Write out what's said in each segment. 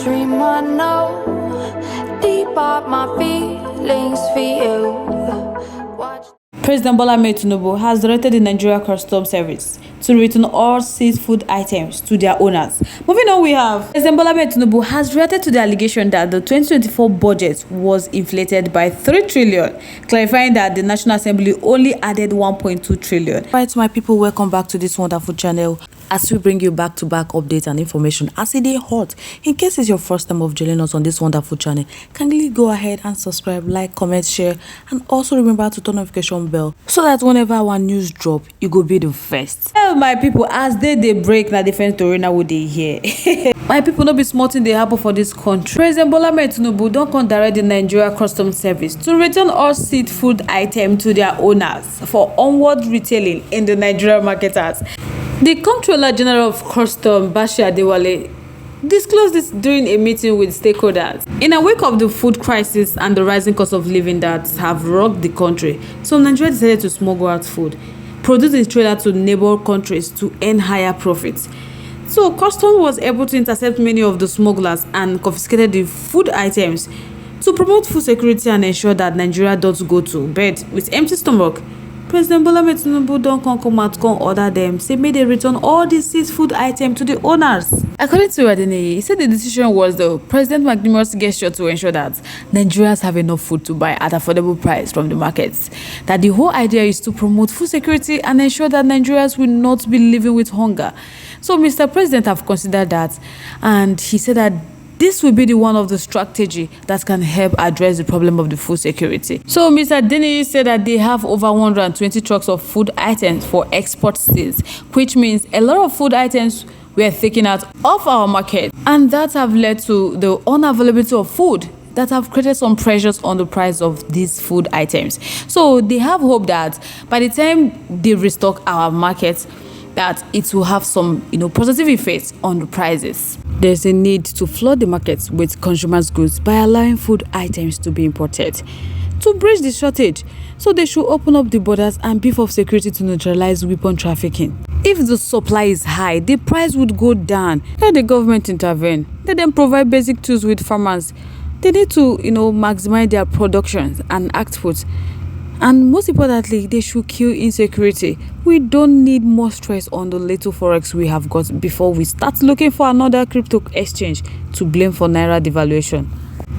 dream I know deep up my feelings for you. Watch. President Bola Tinubu has directed the Nigeria Customs Service to return all seized food items to their owners. Moving on, we have President Bola Tinubu has reacted to the allegation that the 2024 budget was inflated by 3 trillion, clarifying that the National Assembly only added 1.2 trillion. Right, my people, welcome back to this wonderful channel as we bring you back-to-back updates and information as it is hot. In case it's your first time of joining us on this wonderful channel, kindly go ahead and subscribe, like, comment, share, and also remember to turn notification bell so that whenever our news drop, you go be the first. Well, my people, as they break na defense story now would they hear. My people, no be small thing they happen for this country. President Bola Tinubu don't come direct the Nigeria Customs Service to return all seized food items to their owners for onward retailing in the Nigerian marketers. The Comptroller General of Customs, Bashir Adewale, disclosed this during a meeting with stakeholders. In a wake of the food crisis and the rising cost of living that have rocked the country, some Nigerians decided to smuggle out food, produced in trailer to neighbor countries to earn higher profits. So Customs was able to intercept many of the smugglers and confiscated the food items to promote food security and ensure that Nigeria don't go to bed with empty stomach. President Bola Tinubu don't come order them, say may they return all these seized food items to the owners. According to Adeniyi, he said the decision was the president's magnanimous gesture to ensure that Nigerians have enough food to buy at affordable price from the markets. That the whole idea is to promote food security and ensure that Nigerians will not be living with hunger. So Mr. President have considered that, and he said that this will be the one of the strategy that can help address the problem of the food security. So Mr. Adeniyi said that they have over 120 trucks of food items for export sales, which means a lot of food items were taken out of our market, and that have led to the unavailability of food that have created some pressures on the price of these food items. So they have hope that by the time they restock our markets, that it will have some positive effects on the prices. There's a need to flood the markets with consumers' goods by allowing food items to be imported to bridge the shortage. So they should open up the borders and beef up security to neutralize weapon trafficking. If the supply is high, the price would go down. Let the government intervene. Let them provide basic tools with farmers. They need to maximize their productions and output. And most importantly, they should kill insecurity. We don't need more stress on the little forex we have got before we start looking for another crypto exchange to blame for naira devaluation.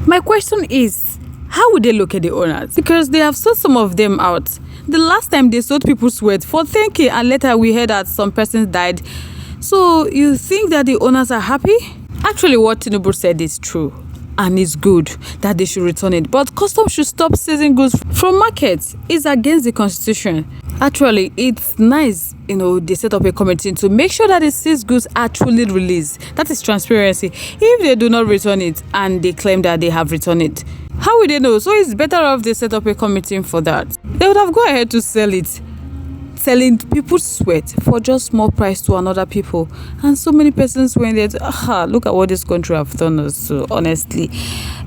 My question is, how would they locate the owners? Because they have sold some of them out. The last time they sold people's sweat for 10K, and later we heard that some persons died. So you think that the owners are happy? Actually, what Tinubu said is true. And it's good that they should return it. But customs should stop seizing goods from markets. It's against the constitution. Actually, it's nice, they set up a committee to make sure that the seized goods are truly released. That is transparency. If they do not return it and they claim that they have returned it, how will they know? So it's better off they set up a committee for that. They would have gone ahead to sell it, selling people's sweat for just small price to another people, and so many persons went there. Look at what this country have done us to. Honestly,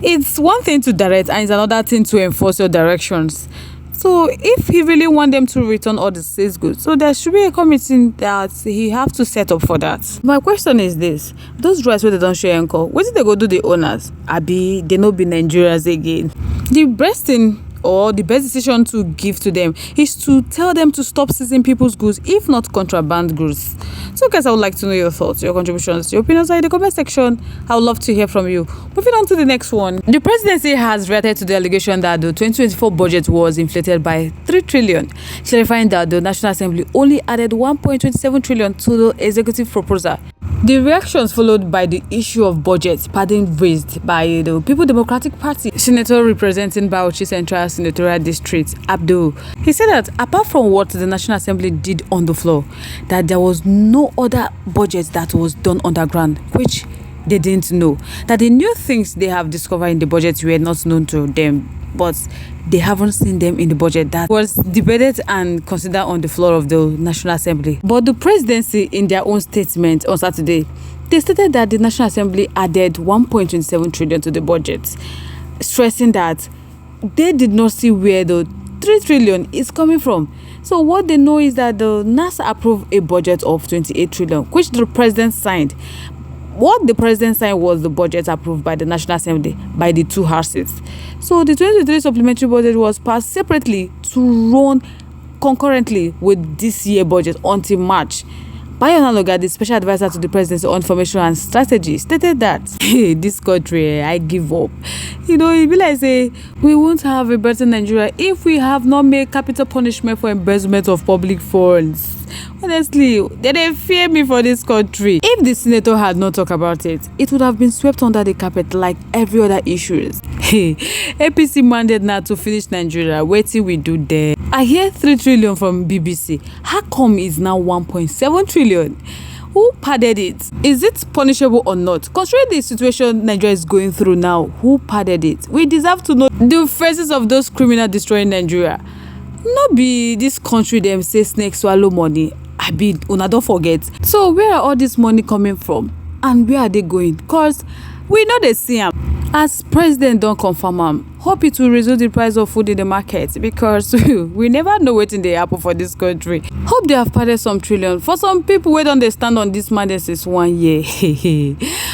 it's one thing to direct and it's another thing to enforce your directions. So if he really want them to return all the seized goods, so there should be a committee that he have to set up for that. My question is this: those drugs where they don't show encore, what did they go do the owners? Abi they no be Nigerians again? The best thing or the best decision to give to them is to tell them to stop seizing people's goods, if not contraband goods. So guys, I would like to know your thoughts, your contributions, your opinions are in the comment section. I would love to hear from you. Moving on to the next one. The presidency has reacted to the allegation that the 2024 budget was inflated by 3 trillion, clarifying that the National Assembly only added 1.27 trillion to the executive proposal. The reactions followed by the issue of budget padding raised by the People Democratic Party senator representing Bauchi Central Senatorial District, Abdul. He said that apart from what the National Assembly did on the floor, that there was no other budget that was done underground, which they didn't know. That the new things they have discovered in the budget were not known to them, but they haven't seen them in the budget that was debated and considered on the floor of the National Assembly. But the presidency, in their own statement on Saturday, they stated that the National Assembly added 1.27 trillion to the budget, stressing that they did not see where the 3 trillion is coming from. So what they know is that the NASA approved a budget of 28 trillion, which the president signed. what the president signed was the budget approved by the National Assembly by the two houses. So the 2023 supplementary budget was passed separately to run concurrently with this year budget until March. Bayo Onanuga, the special advisor to the presidency on information and strategy, stated that this country, I give up. It be like say we won't have a better Nigeria if we have not made capital punishment for embezzlement of public funds. Honestly, they fear me for this country. If the senator had not talked about it, it would have been swept under the carpet like every other issues. APC mandate now to finish Nigeria. Wait till we do there. I hear 3 trillion from BBC. How come it's now 1.7 trillion? Who padded it? Is it punishable or not? Considering the situation Nigeria is going through now, who padded it? We deserve to know the faces of those criminals destroying Nigeria. Not be this country them say snake swallow money. I be una don't forget. So where are all this money coming from? And where are they going? Cause we know they see them. As president don't confirm am, hope it will reduce the price of food in the market because we never know wetin dey happen for this country. Hope they have padded some trillion. For some people wey don dey stand on this matter since 1 year.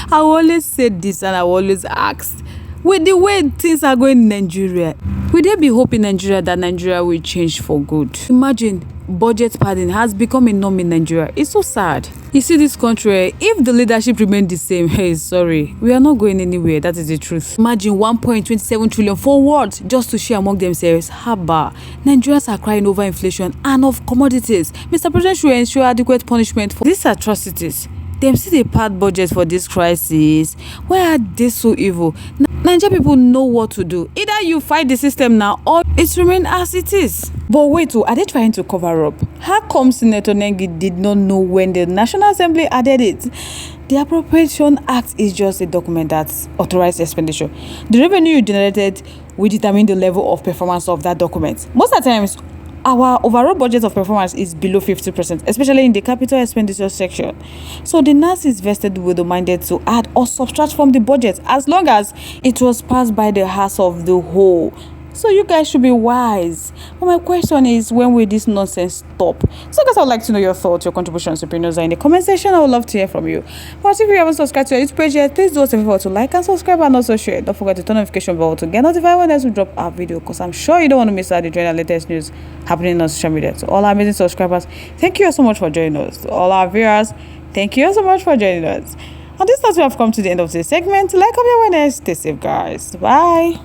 I always say this and I always ask, with the way things are going in Nigeria, will there be hope in Nigeria that Nigeria will change for good? Imagine budget padding has become a norm in Nigeria. It's so sad. You see this country, if the leadership remain the same, hey, sorry, we are not going anywhere. That is the truth. Imagine 1.27 trillion for what? Just to share among themselves. Haba. Nigerians are crying over inflation and of commodities. Mr. President should ensure adequate punishment for these atrocities. Them see the part budget for this crisis. Why are they so evil? Nigerian people know what to do. Either you fight the system now or it remain as it is. But wait, are they trying to cover up? How come Senator Nengi did not know when the National Assembly added it? The Appropriation Act is just a document that authorizes expenditure. The revenue you generated will determine the level of performance of that document. Most of the times, our overall budget of performance is below 50%, especially in the capital expenditure section. So the NAS is vested with the mandate to add or subtract from the budget as long as it was passed by the House of the whole. So you guys should be wise. But my question is, when will this nonsense stop? So guys, I would like to know your thoughts, your contributions, opinions are in the comment section. I would love to hear from you. But if you haven't subscribed to our YouTube page yet, please do us a favor to like and subscribe and also share. Don't forget to turn notification bell to get notified when we drop our video, because I'm sure you don't want to miss out the latest news happening on social media. To all our amazing subscribers, thank you so much for joining us. To all our viewers, thank you so much for joining us. On this note, we have come to the end of this segment. Like, comment, stay safe, guys. Bye.